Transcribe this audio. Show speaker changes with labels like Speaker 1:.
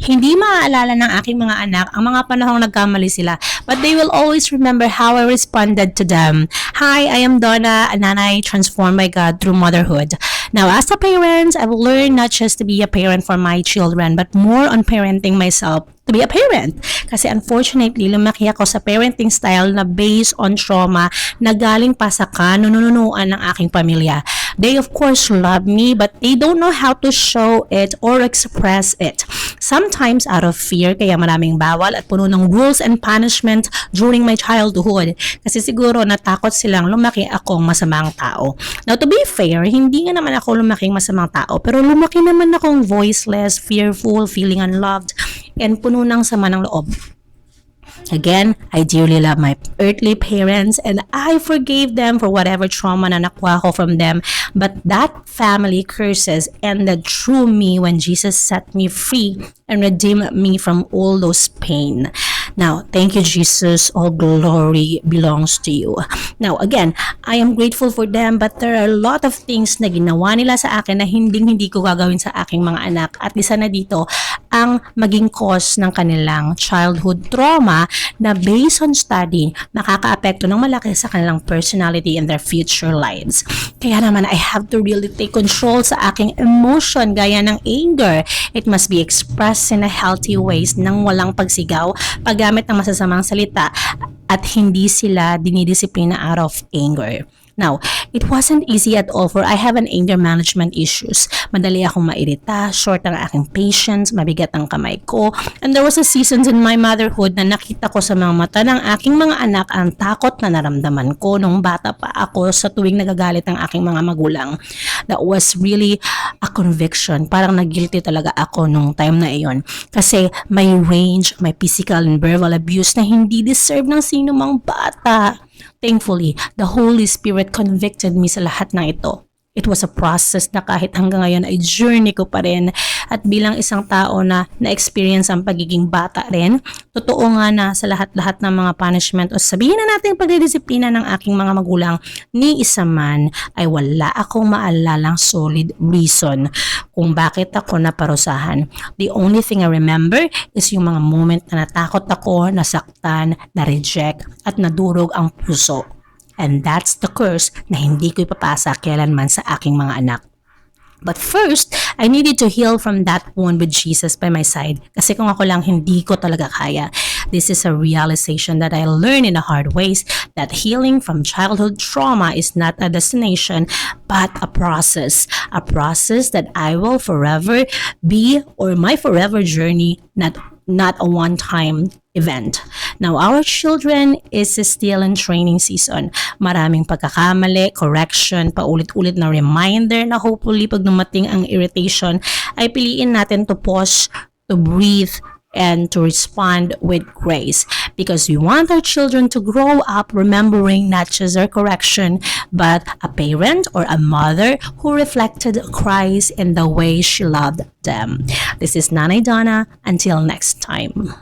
Speaker 1: Hindi maaalala ng aking mga anak ang mga panahong nagkamali sila, but they will always remember how I responded to them. Hi, I am Donna, a nanay transformed by God through motherhood. Now, as a parent, I've learned not just to be a parent for my children, but more on parenting myself to be a parent. Kasi unfortunately, lumaki ako sa parenting style na based on trauma na galing pa sa kanununuan ng aking pamilya. They of course love me, but they don't know how to show it or express it. Sometimes out of fear, kaya maraming bawal at puno ng rules and punishment during my childhood. Kasi siguro natakot silang lumaki akong masamang tao. Now to be fair, hindi nga naman ako lumaking masamang tao, pero lumaki naman akong voiceless, fearful, feeling unloved, and puno ng sama ng loob. Again, I dearly love my earthly parents and I forgave them for whatever trauma na nakuha ko from them. But that family curses ended through me when Jesus set me free and redeemed me from all those pain. Now, thank you, Jesus. All glory belongs to you. Now, again, I am grateful for them, but there are a lot of things na ginawa nila sa akin na hindi ko gagawin sa aking mga anak. At isa na dito, ang maging cause ng kanilang childhood trauma na based on study, nakaka-apekto ng malaki sa kanilang personality and their future lives. Kaya naman, I have to really take control sa aking emotion gaya ng anger. It must be expressed in a healthy ways nang walang pagsigaw, paggamit ng masasamang salita, at hindi sila dinidisiplina out of anger. Now, it wasn't easy at all for I have an anger management issues. Madali akong mairita, short ang aking patience, mabigat ang kamay ko. And there was a seasons in my motherhood na nakita ko sa mga mata ng aking mga anak ang takot na naramdaman ko nung bata pa ako sa tuwing nagagalit ang aking mga magulang. That was really a conviction. Parang nag-guilty talaga ako nung time na iyon. Kasi may range, may physical and verbal abuse na hindi deserve ng sino mang bata. Thankfully, the Holy Spirit convicted me sa lahat ng ito. It was a process na kahit hanggang ngayon ay journey ko pa rin. At bilang isang tao na na-experience ang pagiging bata rin, totoo nga na sa lahat-lahat ng mga punishment o sabihin na natin pagdidisiplina ng aking mga magulang, ni isa man ay wala akong maalalang solid reason kung bakit ako naparusahan. The only thing I remember is yung mga moment na natakot ako, nasaktan, na-reject at nadurog ang puso. And that's the curse na hindi ko ipapasa kailanman sa aking mga anak. But first, I needed to heal from that wound with Jesus by my side. Kasi kung ako lang, hindi ko talaga kaya. This is a realization that I learned in a hard ways that healing from childhood trauma is not a destination, but a process. A process that I will forever be, or my forever journey, not a one-time event. Now, our children is still in training season. Maraming pagkakamali, correction, paulit-ulit na reminder na hopefully pag dumating ang irritation, ay piliin natin to pause, to breathe, and to respond with grace. Because we want our children to grow up remembering not just their correction, but a parent or a mother who reflected Christ in the way she loved them. This is Nanay Donna. Until next time.